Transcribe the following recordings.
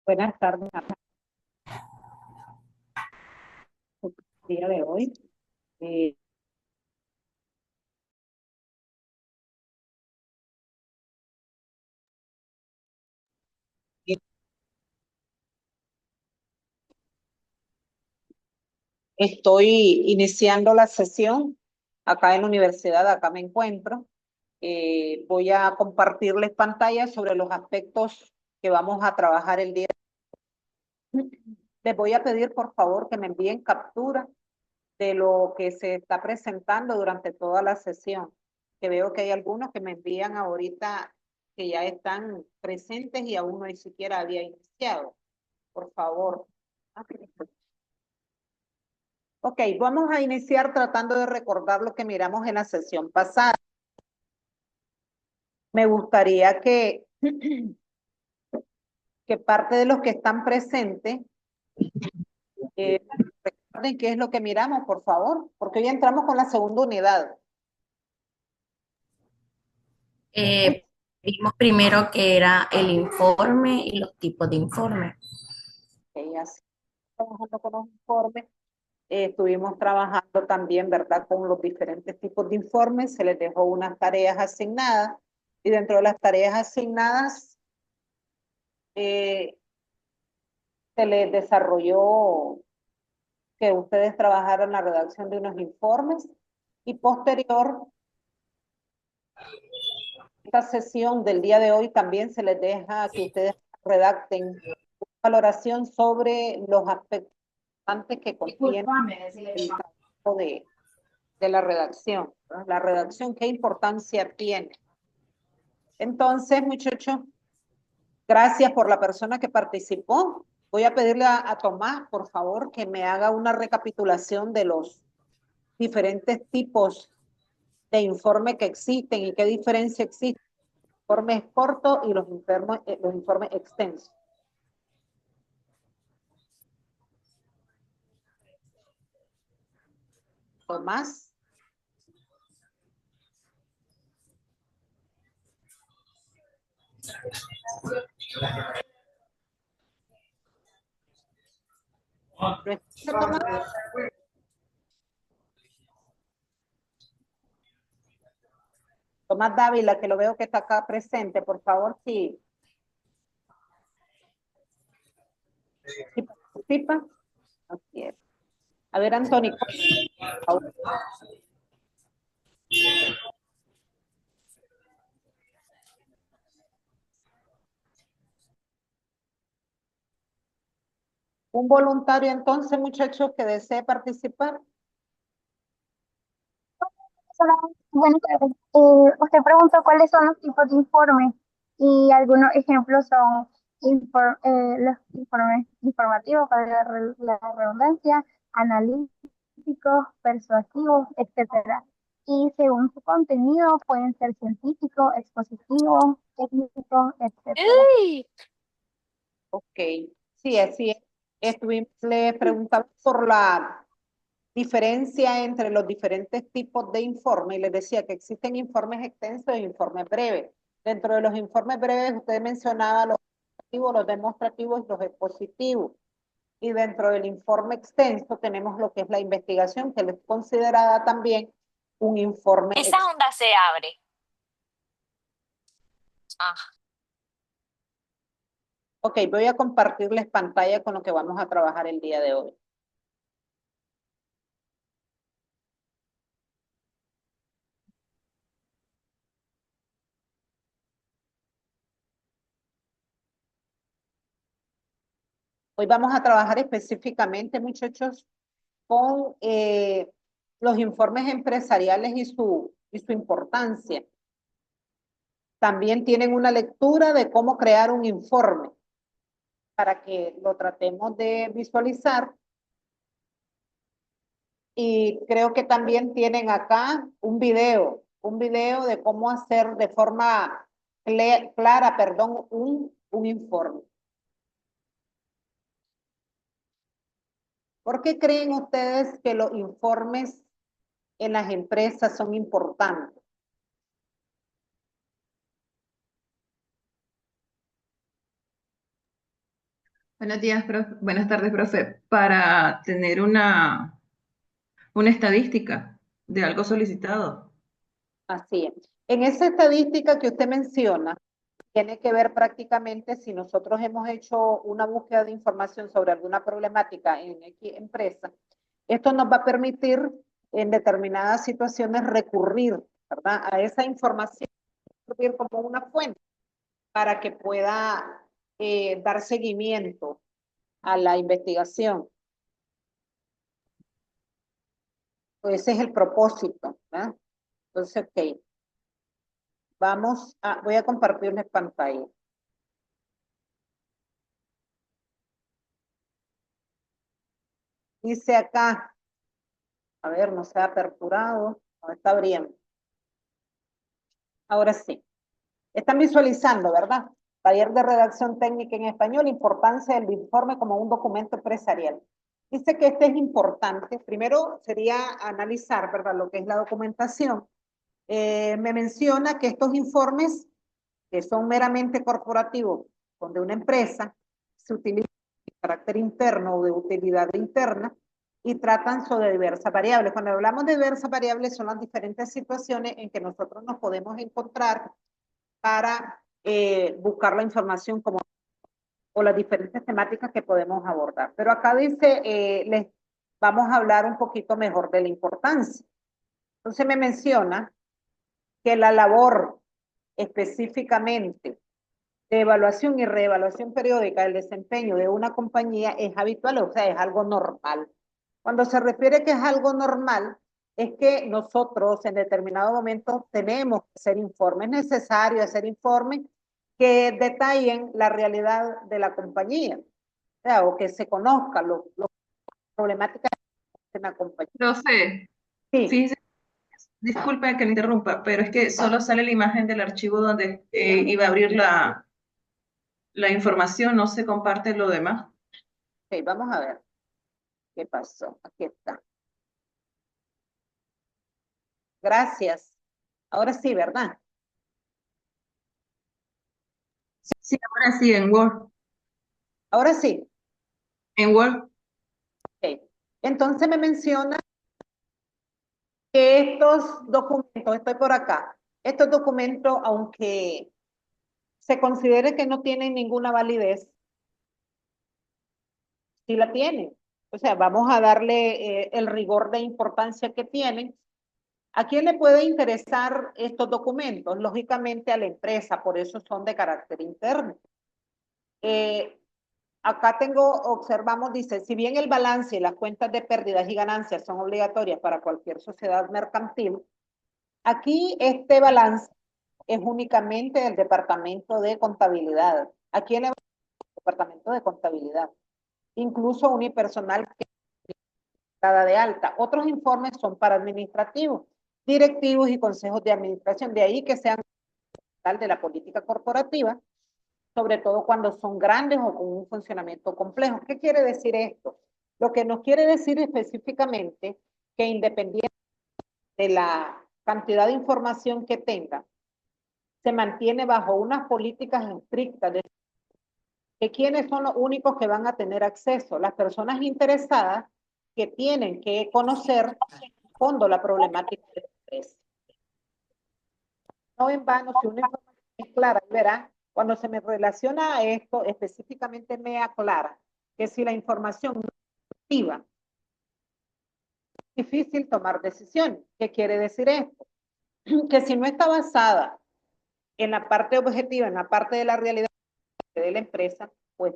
Buenas tardes, el día de hoy. Eh, Estoy iniciando la sesión acá en la universidad, acá me encuentro. Voy a compartirles pantalla sobre los aspectos que vamos a trabajar el día. Les voy a pedir, por favor, que me envíen captura de lo que se está presentando durante toda la sesión, que veo que hay algunos que me envían ahorita que ya están presentes y aún no ni siquiera había iniciado. Por favor. Ok, vamos a iniciar tratando de recordar lo que miramos en la sesión pasada. Me gustaría que parte de los que están presentes recuerden qué es lo que miramos, por favor, porque hoy entramos con la segunda unidad. Vimos primero que era el informe y los tipos de informe. Ok, así, trabajando con los informes. Estuvimos trabajando también, ¿verdad?, con los diferentes tipos de informes. Se les dejó unas tareas asignadas y dentro de las tareas asignadas se les desarrolló que ustedes trabajaran la redacción de unos informes y posterior, esta sesión del día de hoy también se les deja que ustedes redacten una valoración sobre los aspectos que contiene el trabajo de la redacción, ¿no? La redacción, ¿qué importancia tiene? Entonces, muchachos, gracias por la persona que participó. Voy a pedirle a Tomás, por favor, que me haga una recapitulación de los diferentes tipos de informe que existen y qué diferencia existe informes cortos y los informes extensos. Tomás. ¿Lo escucha, Tomás? Tomás Dávila, que lo veo que está acá presente, por favor, sí. ¿Sí participa? Así es. A ver, Antonio, por favor. Un voluntario entonces, muchachos, que desee participar. Hola, buenas tardes. Usted preguntó cuáles son los tipos de informes y algunos ejemplos son los informes informativos para la redundancia, analíticos, persuasivos, etcétera. Y según su contenido pueden ser científicos, expositivos, técnicos, etcétera. Ok, sí, así es. Le preguntaba por la diferencia entre los diferentes tipos de informes y les decía que existen informes extensos e informes breves. Dentro de los informes breves, usted mencionaba los demostrativos, los demostrativos y los expositivos. Y dentro del informe extenso tenemos lo que es la investigación, que es considerada también un informe Esa extenso. onda se abre. Ah, Ok, voy a compartirles pantalla con lo que vamos a trabajar el día de hoy. Hoy vamos a trabajar específicamente, muchachos, con los informes empresariales y su importancia. También tienen una lectura de cómo crear un informe para que lo tratemos de visualizar. Y creo que también tienen acá un video de cómo hacer de forma clara, perdón, un informe. ¿Por qué creen ustedes que los informes en las empresas son importantes? Buenos días, buenas tardes, profe. Para tener una estadística de algo solicitado. Así es. En esa estadística que usted menciona, tiene que ver prácticamente si nosotros hemos hecho una búsqueda de información sobre alguna problemática en X empresa. Esto nos va a permitir en determinadas situaciones recurrir, ¿verdad?, a esa información, recurrir como una fuente para que pueda dar seguimiento a la investigación. Pues ese es el propósito, ¿verdad? Entonces, ok. Voy a compartirles pantalla. Dice acá, a ver, no se ha aperturado, no está abriendo. Ahora sí. Están visualizando, ¿verdad? Taller de redacción técnica en español, importancia del informe como un documento empresarial. Dice que este es importante. Primero sería analizar, ¿verdad?, lo que es la documentación. Me menciona que estos informes, que son meramente corporativos, donde una empresa se utiliza de carácter interno o de utilidad interna y tratan sobre diversas variables. Cuando hablamos de diversas variables son las diferentes situaciones en que nosotros nos podemos encontrar para buscar la información como, o las diferentes temáticas que podemos abordar. Pero acá dice, les vamos a hablar un poquito mejor de la importancia. Entonces me menciona que la labor específicamente de evaluación y reevaluación periódica del desempeño de una compañía es habitual, o sea, es algo normal. Cuando se refiere que es algo normal, es que nosotros en determinado momento tenemos que hacer informes, es necesario hacer informes que detallen la realidad de la compañía, o sea, o que se conozca las problemáticas de la compañía. Profe, Sí, fíjese, disculpe que le interrumpa, pero es que solo sale la imagen del archivo donde iba a abrir la información, no se comparte lo demás. ok, vamos a ver qué pasó. Aquí está. Gracias. Ahora sí, ¿verdad? Sí, ahora sí, en Word. Ahora sí. En Word. Ok. Entonces me menciona que estos documentos, estoy por acá, estos documentos, aunque se considere que no tienen ninguna validez, sí la tienen. O sea, vamos a darle el rigor de importancia que tienen. ¿A quién le puede interesar estos documentos? Lógicamente a la empresa, por eso son de carácter interno. Acá observamos, dice, si bien el balance y las cuentas de pérdidas y ganancias son obligatorias para cualquier sociedad mercantil, aquí este balance es únicamente del Departamento de Contabilidad. Aquí en el Departamento de Contabilidad. Incluso unipersonal que está de alta. Otros informes son para administrativos, directivos y consejos de administración. De ahí que sean tal de la política corporativa, sobre todo cuando son grandes o con un funcionamiento complejo. ¿Qué quiere decir esto? Lo que nos quiere decir específicamente que independiente de la cantidad de información que tenga, se mantiene bajo unas políticas estrictas de que quiénes son los únicos que van a tener acceso, las personas interesadas que tienen que conocer a fondo la problemática del estrés. No en vano, si una información es clara, verá, cuando se me relaciona a esto, específicamente me aclara que si la información no es activa, es difícil tomar decisiones. ¿Qué quiere decir esto? Que si no está basada en la parte objetiva, en la parte de la realidad de la empresa, pues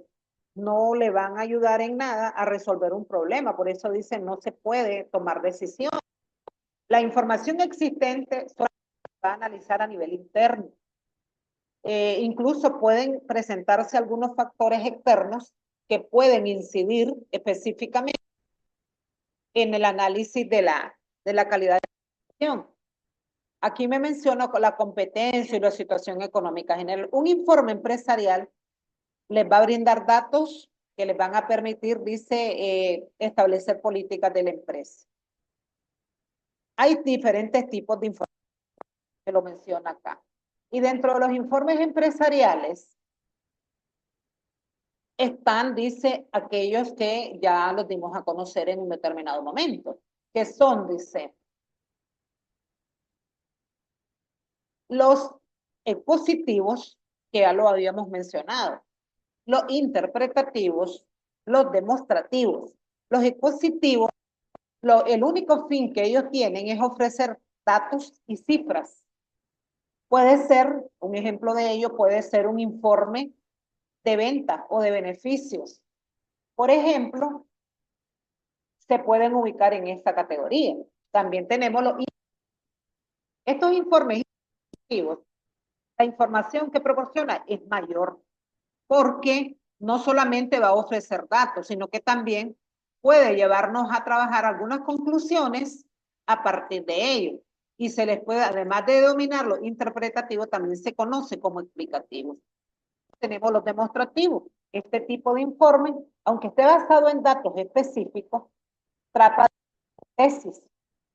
no le van a ayudar en nada a resolver un problema. Por eso dicen, no se puede tomar decisión. La información existente solo se va a analizar a nivel interno. Incluso pueden presentarse algunos factores externos que pueden incidir específicamente en el análisis de la calidad de la información. Aquí me menciono la competencia y la situación económica general. Un informe empresarial les va a brindar datos que les van a permitir, dice, establecer políticas de la empresa. Hay diferentes tipos de informes, que lo menciona acá. Y dentro de los informes empresariales, están, dice, aquellos que ya los dimos a conocer en un determinado momento, que son, dice, los positivos, que ya lo habíamos mencionado, los interpretativos, los demostrativos. Los expositivos, el único fin que ellos tienen es ofrecer datos y cifras. Puede ser, un ejemplo de ello puede ser un informe de venta o de beneficios. Por ejemplo, se pueden ubicar en esta categoría. También tenemos estos informes informativos. La información que proporciona es mayor porque no solamente va a ofrecer datos, sino que también puede llevarnos a trabajar algunas conclusiones a partir de ello. Y se les puede, además de denominarlo interpretativo, también se conoce como explicativo. Tenemos los demostrativos. Este tipo de informe, aunque esté basado en datos específicos, trata de tesis.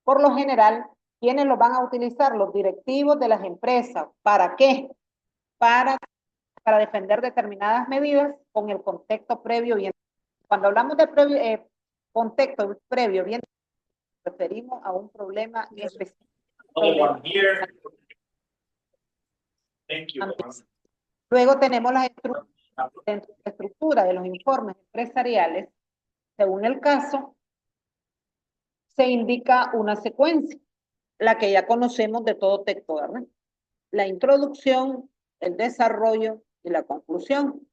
Por lo general, ¿quiénes lo van a utilizar? Los directivos de las empresas. ¿Para qué? Para defender determinadas medidas con el contexto previo bien. Cuando hablamos de contexto previo bien, nos referimos a un problema específico. Oh, I'm here. Thank you. Luego tenemos las estructuras de los informes empresariales. Según el caso, se indica una secuencia, la que ya conocemos de todo texto, ¿verdad? La introducción, el desarrollo y la conclusión.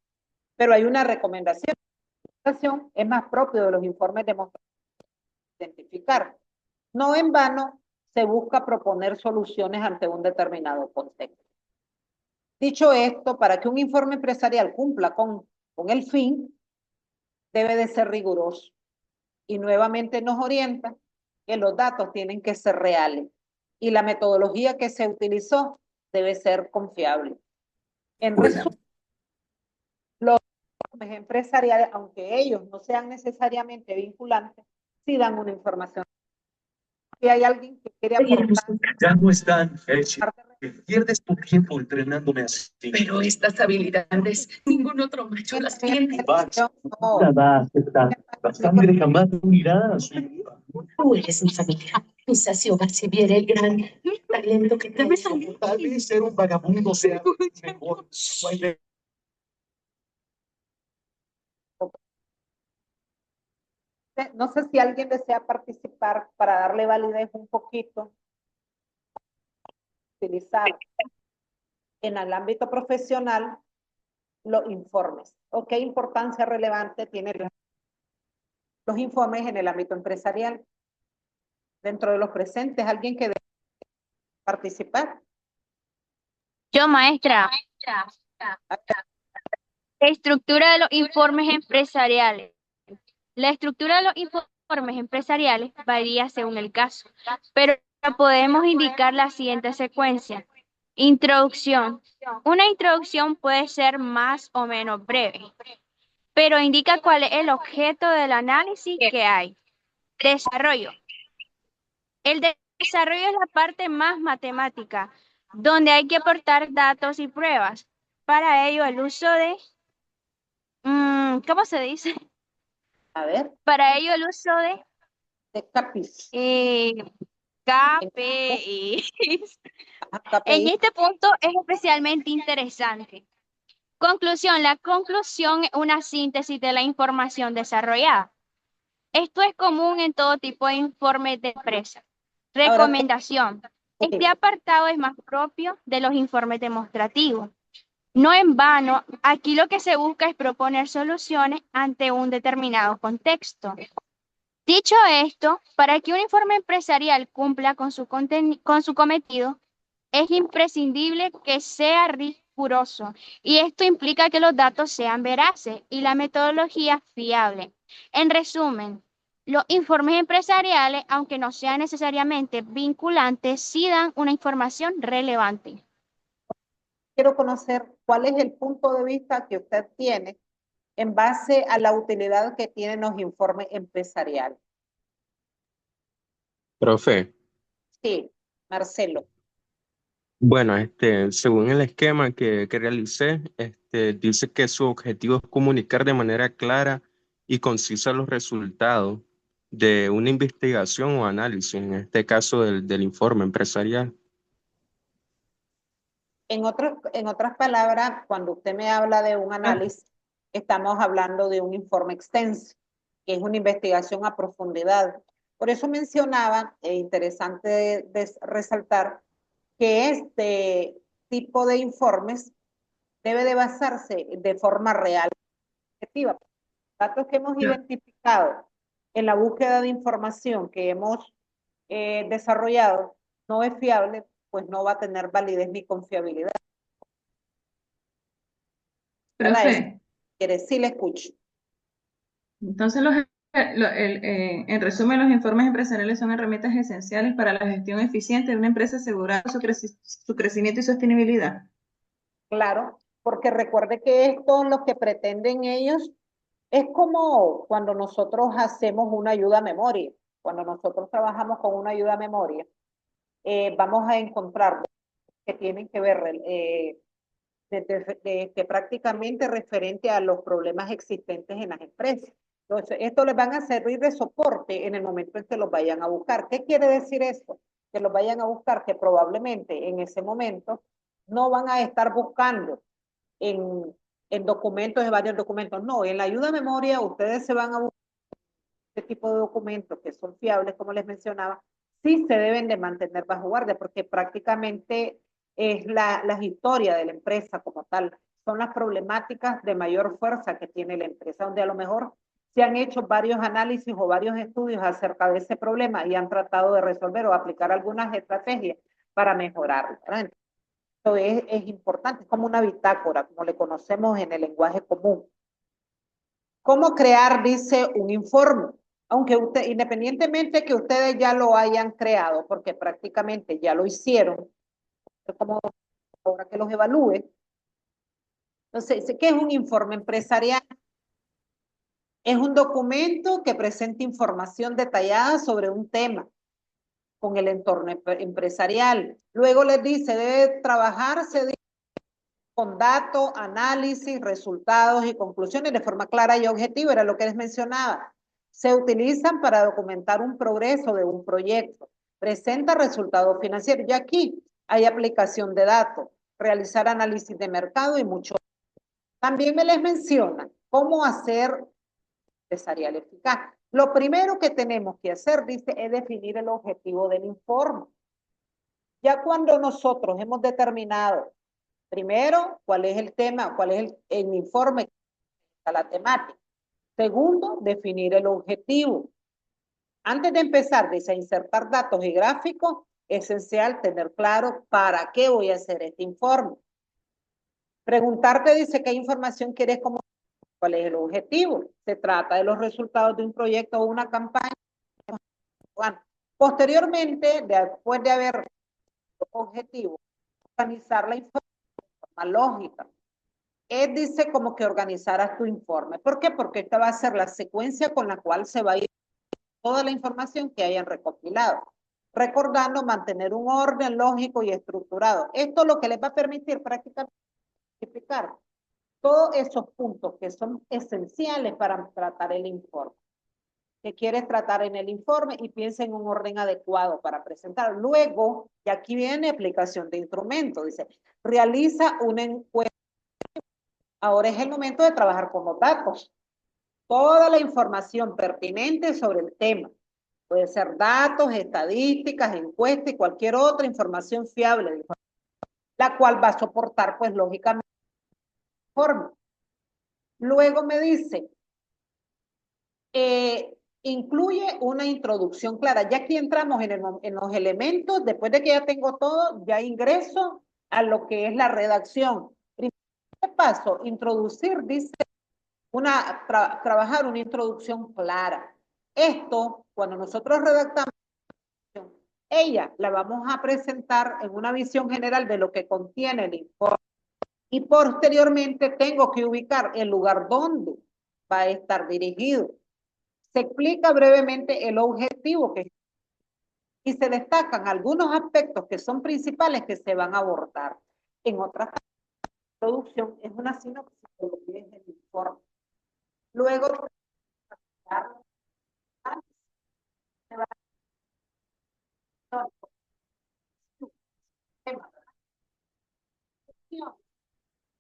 Pero hay una recomendación. Es más propio de los informes demostrativos identificar. No en vano se busca proponer soluciones ante un determinado contexto. Dicho esto, para que un informe empresarial cumpla con el fin, debe de ser riguroso. Y nuevamente nos orienta que los datos tienen que ser reales y la metodología que se utilizó debe ser confiable. En resumen, los informes empresariales, aunque ellos no sean necesariamente vinculantes, sí dan una información. Si hay alguien que quiere aportar, Ya no están hechos. Pierdes tu tiempo entrenándome así. Pero estas habilidades, ningún otro macho las tiene. Nunca va a aceptar. La sangre jamás unirá a su vida. Tú eres mi familia. Quizás si Omar se viera el gran talento que tienes. Tal vez ser un vagabundo sea mejor. no sé si alguien desea participar para darle validez un poquito, utilizar en el ámbito profesional los informes. ¿O qué importancia relevante tienen los informes en el ámbito empresarial? Dentro de los presentes, ¿alguien que desea participar? Yo, maestra, estructura de los informes empresariales. La estructura de los informes empresariales varía según el caso, pero podemos indicar la siguiente secuencia. Introducción. Una introducción puede ser más o menos breve, pero indica cuál es el objeto del análisis que hay. Desarrollo. El desarrollo es la parte más matemática, donde hay que aportar datos y pruebas. Para ello, el uso de, ¿cómo se dice? A ver, Para ello, el uso de CAPIS. KPI. KPI. En este punto es especialmente interesante. Conclusión. La conclusión es una síntesis de la información desarrollada. Esto es común en todo tipo de informes de empresa. Recomendación. Este apartado es más propio de los informes demostrativos. No en vano, aquí lo que se busca es proponer soluciones ante un determinado contexto. Dicho esto, para que un informe empresarial cumpla con su cometido, es imprescindible que sea riguroso y esto implica que los datos sean veraces y la metodología fiable. En resumen, los informes empresariales, aunque no sean necesariamente vinculantes, sí dan una información relevante. Quiero conocer cuál es el punto de vista que usted tiene en base a la utilidad que tienen los informes empresariales. Profe, Sí, Marcelo. Bueno, según el esquema que realicé, dice que su objetivo es comunicar de manera clara y concisa los resultados de una investigación o análisis, en este caso del informe empresarial. En otras palabras, cuando usted me habla de un Ah, análisis, estamos hablando de un informe extenso, que es una investigación a profundidad. Por eso mencionaba, interesante resaltar, que este tipo de informes debe de basarse de forma real, objetiva. Datos que hemos claro. identificado en la búsqueda de información que hemos desarrollado no es fiable, pues no va a tener validez ni confiabilidad. ¿Verdad? Eso Profe, quiere decir, le escucho. entonces en resumen, los informes empresariales son herramientas esenciales para la gestión eficiente de una empresa, asegurar su crecimiento y sostenibilidad. Claro, porque recuerde que esto lo que pretenden ellos es como cuando nosotros hacemos una ayuda a memoria. Cuando nosotros trabajamos con una ayuda a memoria, vamos a encontrar que tienen que ver que prácticamente referente a los problemas existentes en las empresas. Entonces, esto les van a servir de soporte en el momento en que los vayan a buscar. ¿Qué quiere decir esto? Que los vayan a buscar, que probablemente en ese momento no van a estar buscando en documentos, de varios documentos. No, en la ayuda a memoria ustedes se van a buscar este tipo de documentos que son fiables, como les mencionaba, sí se deben de mantener bajo guardia, porque prácticamente es la historia de la empresa como tal, son las problemáticas de mayor fuerza que tiene la empresa, donde a lo mejor se han hecho varios análisis o varios estudios acerca de ese problema y han tratado de resolver o aplicar algunas estrategias para mejorarlo. Esto es importante, es como una bitácora, como le conocemos en el lenguaje común. ¿Cómo crear, dice, un informe? Aunque usted, independientemente que ustedes ya lo hayan creado, porque prácticamente ya lo hicieron, es como ahora que los evalúe. Entonces, ¿qué es un informe empresarial? Es un documento que presenta información detallada sobre un tema con el entorno empresarial. Luego les dice, debe trabajarse con datos, análisis, resultados y conclusiones de forma clara y objetiva, era lo que les mencionaba. Se utilizan para documentar un progreso de un proyecto. Presenta resultados financieros. Y aquí hay aplicación de datos, realizar análisis de mercado y mucho. También me les menciona cómo hacer empresarial eficaz. Lo primero que tenemos que hacer, dice, es definir el objetivo del informe. Ya cuando nosotros hemos determinado, primero, cuál es el tema, cuál es el informe, la temática. Segundo, definir el objetivo. Antes de empezar, dice, a insertar datos y gráficos, es esencial tener claro para qué voy a hacer este informe. Preguntarte, dice, qué información quieres comunicar, cuál es el objetivo. Se trata de los resultados de un proyecto o una campaña. Bueno, posteriormente, después de haber objetivo, organizar la información de forma lógica. Dice como que organizaras tu informe. ¿Por qué? Porque esta va a ser la secuencia con la cual se va a ir toda la información que hayan recopilado. Recordando mantener un orden lógico y estructurado. Esto lo que les va a permitir prácticamente identificar todos esos puntos que son esenciales para tratar el informe. Que quieres tratar en el informe y piensa en un orden adecuado para presentar. Luego, y aquí viene aplicación de instrumento, dice, realiza una encuesta. Ahora es el momento de trabajar con los datos. Toda la información pertinente sobre el tema. Puede ser datos, estadísticas, encuestas y cualquier otra información fiable, la cual va a soportar, pues, lógicamente, el informe. Luego me dice, incluye una introducción clara. Ya aquí entramos en los elementos, después de que ya tengo todo, ya ingreso a lo que es la redacción. Primer paso, introducir, dice, trabajar una introducción clara. Esto, cuando nosotros redactamos, ella la vamos a presentar en una visión general de lo que contiene el informe. Y posteriormente tengo que ubicar el lugar donde va a estar dirigido. Se explica brevemente el objetivo que y se destacan algunos aspectos que son principales que se van a abordar. En otras producción es una sinopsis de lo que es el informe. Luego,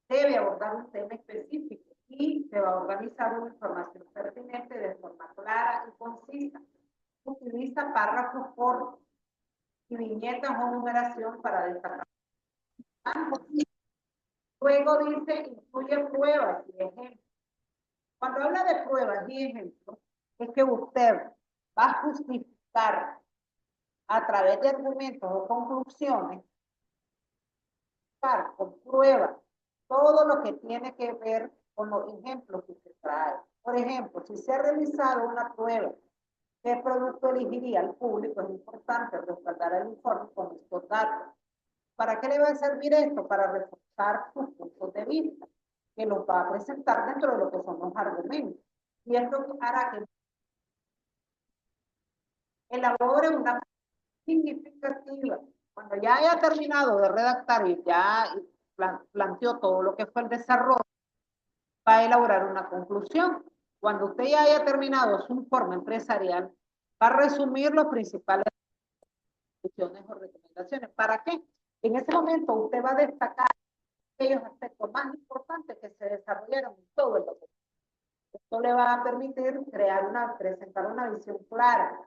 debe abordar un tema específico y se va a organizar una información pertinente de forma clara y concisa. Utiliza párrafos cortos y viñetas o numeración para destacar. Luego dice, incluye pruebas y ejemplos. Cuando habla de pruebas y ejemplos, es que usted va a justificar a través de argumentos o conclusiones, con pruebas, todo lo que tiene que ver con los ejemplos que se trae. Por ejemplo, si se ha realizado una prueba, ¿qué producto elegiría al público? Es importante respaldar el informe con estos datos. ¿Para qué le va a servir esto? Para reforzar sus puntos de vista, que los va a presentar dentro de lo que son los argumentos. Y esto hará que elabore una significativa. Cuando ya haya terminado de redactar y ya planteó todo lo que fue el desarrollo, va a elaborar una conclusión. Cuando usted ya haya terminado su informe empresarial, va a resumir los principales conclusiones o recomendaciones. ¿Para qué? En ese momento usted va a destacar aquellos aspectos más importantes que se desarrollaron en todo el documento. Esto le va a permitir presentar una visión clara.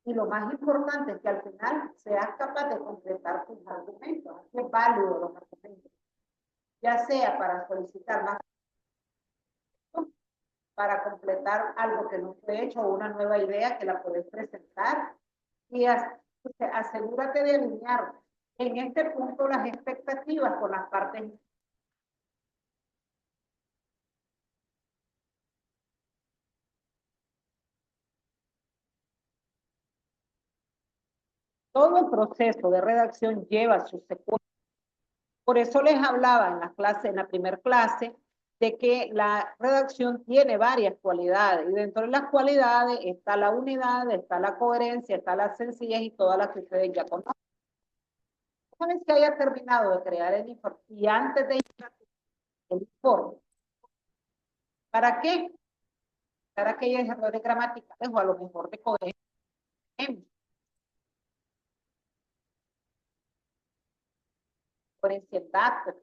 Y lo más importante es que al final seas capaz de completar tus argumentos. Así es válido los argumentos. Ya sea para solicitar más, para completar algo que no fue hecho o una nueva idea que la puedes presentar. Y asegúrate de alinear en este punto las expectativas con las partes. Todo el proceso de redacción lleva su secuencia. Por eso les hablaba en la clase, en la primera clase, de que la redacción tiene varias cualidades, y dentro de las cualidades está la unidad, está la coherencia, está la sencillez y todas las que ustedes ya conocen. Una vez que haya terminado de crear el informe, y antes de ir el informe, ¿para qué? Para aquellos errores gramaticales o a lo mejor de coherencia. Coherencia en datos.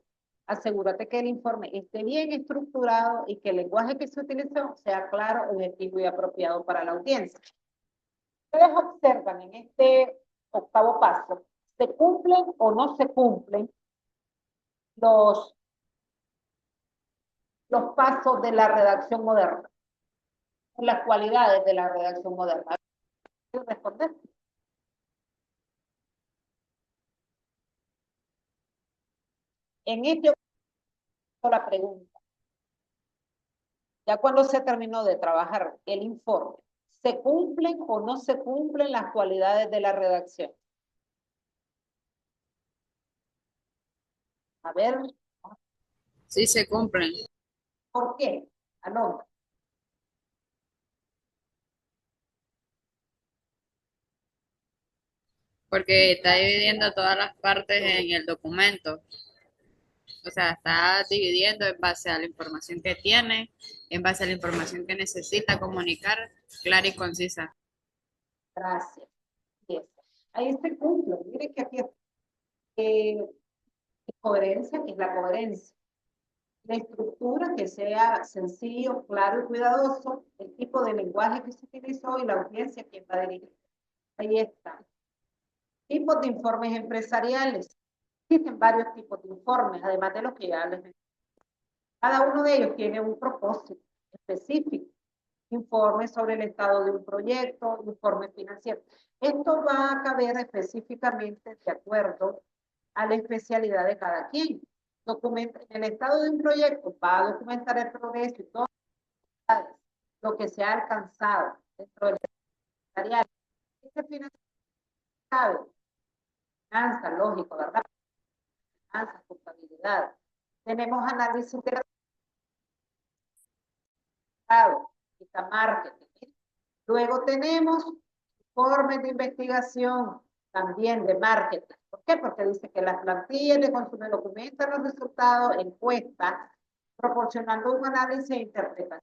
Asegúrate que el informe esté bien estructurado y que el lenguaje que se utilizó sea claro, objetivo y apropiado para la audiencia. Ustedes observan en este octavo paso, ¿se cumplen o no se cumplen los pasos de la redacción moderna? Las cualidades de la redacción moderna. ¿Quiero responder? En este la pregunta. Ya cuando se terminó de trabajar el informe, ¿se cumplen o no se cumplen las cualidades de la redacción? A ver. Sí se cumplen. ¿Por qué? Anota. Porque está dividiendo todas las partes en el documento. O sea, está dividiendo en base a la información que tiene, en base a la información que necesita comunicar, clara y concisa. Gracias. Yes. Ahí se cumple. Mire que aquí coherencia, que es la coherencia. La estructura, que sea sencillo, claro y cuidadoso. El tipo de lenguaje que se utilizó y la audiencia que va a dirigir. Ahí está. Tipos de informes empresariales. Existen varios tipos de informes, además de los que ya les mencioné. Cada uno de ellos tiene un propósito específico. Informe sobre el estado de un proyecto, informe financiero. Esto va a caber específicamente de acuerdo a la especialidad de cada quien. En el estado de un proyecto va a documentar el progreso y todo lo que se ha alcanzado dentro del empresarial. Este financiero, finanzas, lógico, ¿verdad? Finanzas, contabilidad. Tenemos análisis de resultados, marketing. Luego tenemos informes de investigación, también de marketing. ¿Por qué? Porque dice que las plantillas de consumo documentan los resultados, encuestas, proporcionando un análisis e interpretación.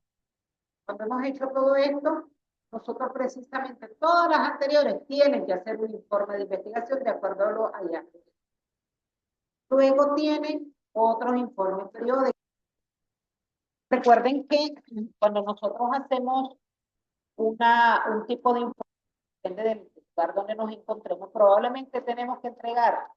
Cuando hemos hecho todo esto, nosotros precisamente, todas las anteriores tienen que hacer un informe de investigación de acuerdo a los hallazgos. Luego tienen otros informes periódicos. Recuerden que cuando nosotros hacemos un tipo de informe, depende del lugar donde nos encontremos, probablemente tenemos que entregar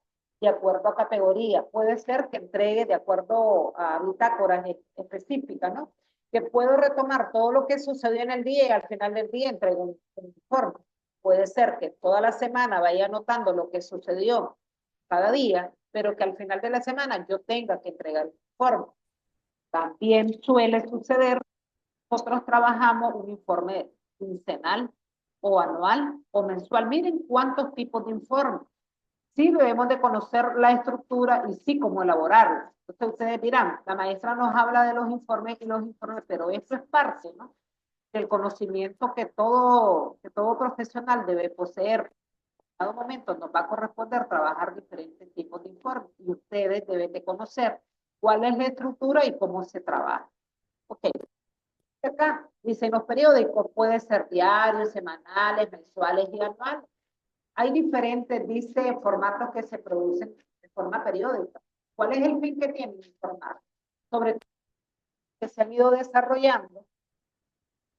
de acuerdo a categoría. Puede ser que entregue de acuerdo a bitácoras específicas, ¿no? Que puedo retomar todo lo que sucedió en el día y al final del día entrego un informe. Puede ser que toda la semana vaya anotando lo que sucedió cada día, pero que al final de la semana yo tenga que entregar el informe. También suele suceder, nosotros trabajamos un informe quincenal o anual o mensual. Miren cuántos tipos de informes. Sí debemos de conocer la estructura y sí cómo elaborarlos. Entonces ustedes dirán, la maestra nos habla de los informes y los informes, pero eso es parte, ¿no?, del conocimiento que todo profesional debe poseer. En cada momento nos va a corresponder trabajar diferentes tipos de informes y ustedes deben de conocer cuál es la estructura y cómo se trabaja. Ok. Acá dice, los periódicos pueden ser diarios, semanales, mensuales y anuales. Hay diferentes, dice, formatos que se producen de forma periódica. ¿Cuál es el fin que tienen informar? Sobre todo que se han ido desarrollando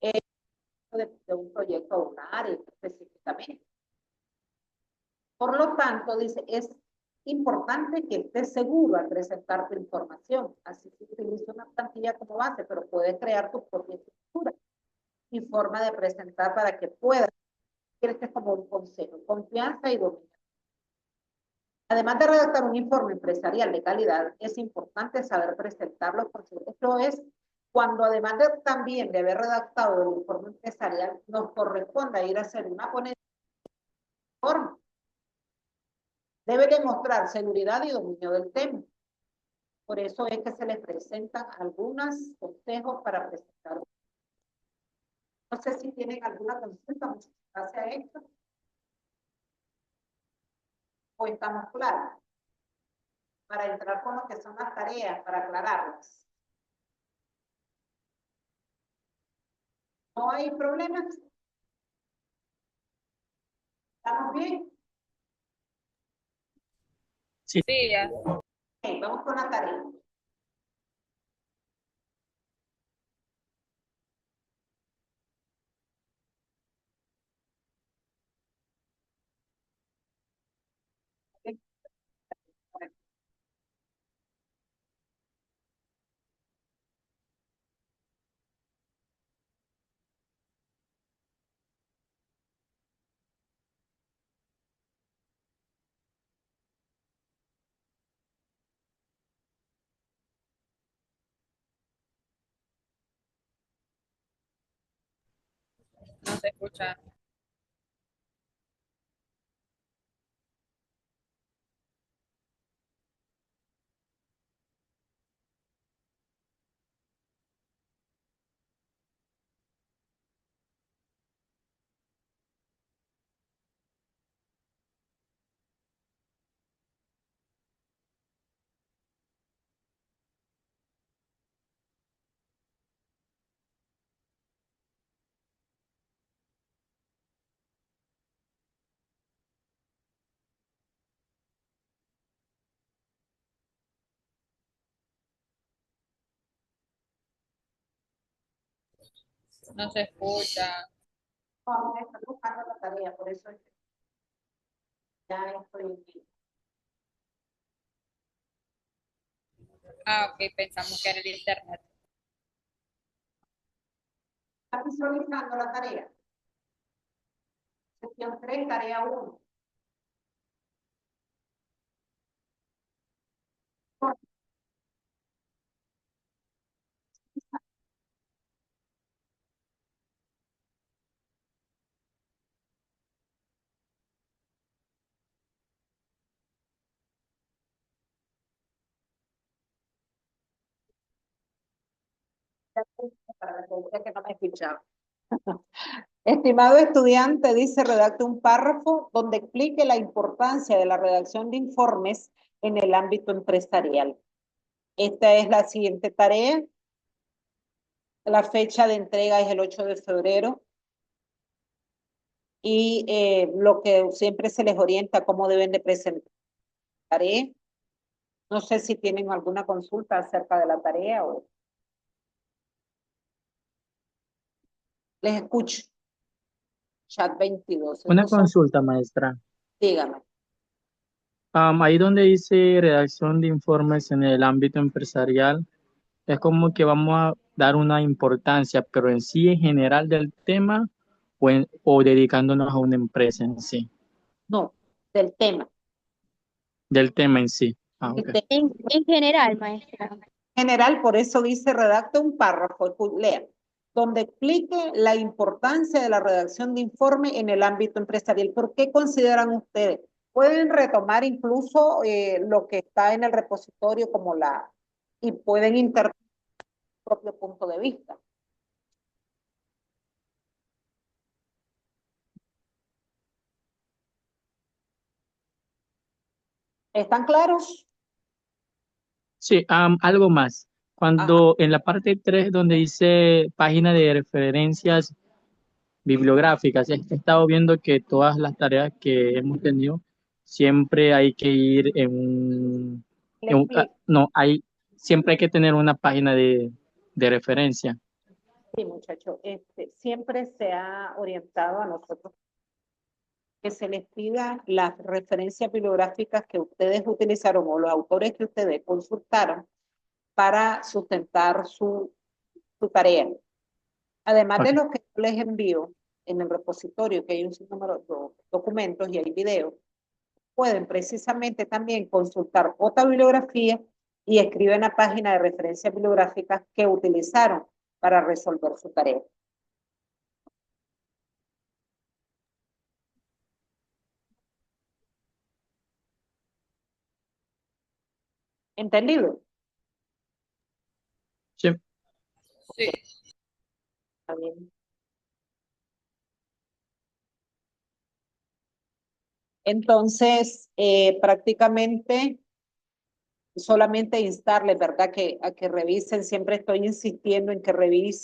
de un proyecto o una área específicamente. Por lo tanto, dice, es importante que estés seguro al presentar tu información. Así que utiliza una plantilla como base, pero puedes crear tu propia estructura y forma de presentar para que puedas. Este es como un consejo, confianza y dominio. Además de redactar un informe empresarial de calidad, es importante saber presentarlo, porque esto es cuando además de también de haber redactado el informe empresarial, nos corresponde ir a hacer una ponencia de informe. Debe demostrar seguridad y dominio del tema. Por eso es que se les presentan algunos consejos para presentar. No sé si tienen alguna consulta hacia esto. O estamos claros para entrar con lo que son las tareas, para aclararlas. ¿No hay problemas? ¿Estamos bien? Sí, ya. Ok, vamos con la tarea. No se escucha. No se escucha. Vamos a estar buscando la tarea, por eso ya estoy aquí. Ah, ok, pensamos que era el internet. ¿Está visualizando la tarea? Sección 3, tarea 1. Para la gente que no me escuchaba. Estimado estudiante, dice, redacte un párrafo donde explique la importancia de la redacción de informes en el ámbito empresarial. Esta es la siguiente tarea. La fecha de entrega es el 8 de febrero. Y lo que siempre se les orienta, cómo deben de presentar la tarea. No sé si tienen alguna consulta acerca de la tarea o... Les escucho. Chat 22. Una Estos son, consulta, maestra. dígame. Ahí donde dice redacción de informes en el ámbito empresarial, es como que vamos a dar una importancia, pero en sí en general del tema o dedicándonos a una empresa en sí, No, del tema. del tema en sí. El Ok. tema En general, maestra. general, por eso dice, redacte un párrafo, lea, donde explique la importancia de la redacción de informe en el ámbito empresarial. ¿Por qué consideran ustedes? Pueden retomar incluso lo que está en el repositorio como y pueden interpretar su propio punto de vista. ¿Están claros? Sí, algo más. Cuando en la parte 3 donde dice página de referencias bibliográficas, he estado viendo que todas las tareas que hemos tenido siempre hay que ir no, siempre hay que tener una página de referencia. Sí, muchachos, siempre se ha orientado a nosotros que se les pida las referencias bibliográficas que ustedes utilizaron o los autores que ustedes consultaron para sustentar su tarea. Además de lo que yo les envío en el repositorio, que hay un sinnúmero de documentos y hay videos, pueden precisamente también consultar otra bibliografía y escriben la página de referencias bibliográficas que utilizaron para resolver su tarea. ¿Entendido? Sí. Sí. Está bien. Entonces, prácticamente solamente instarles, ¿verdad? A que revisen, siempre estoy insistiendo en que revisen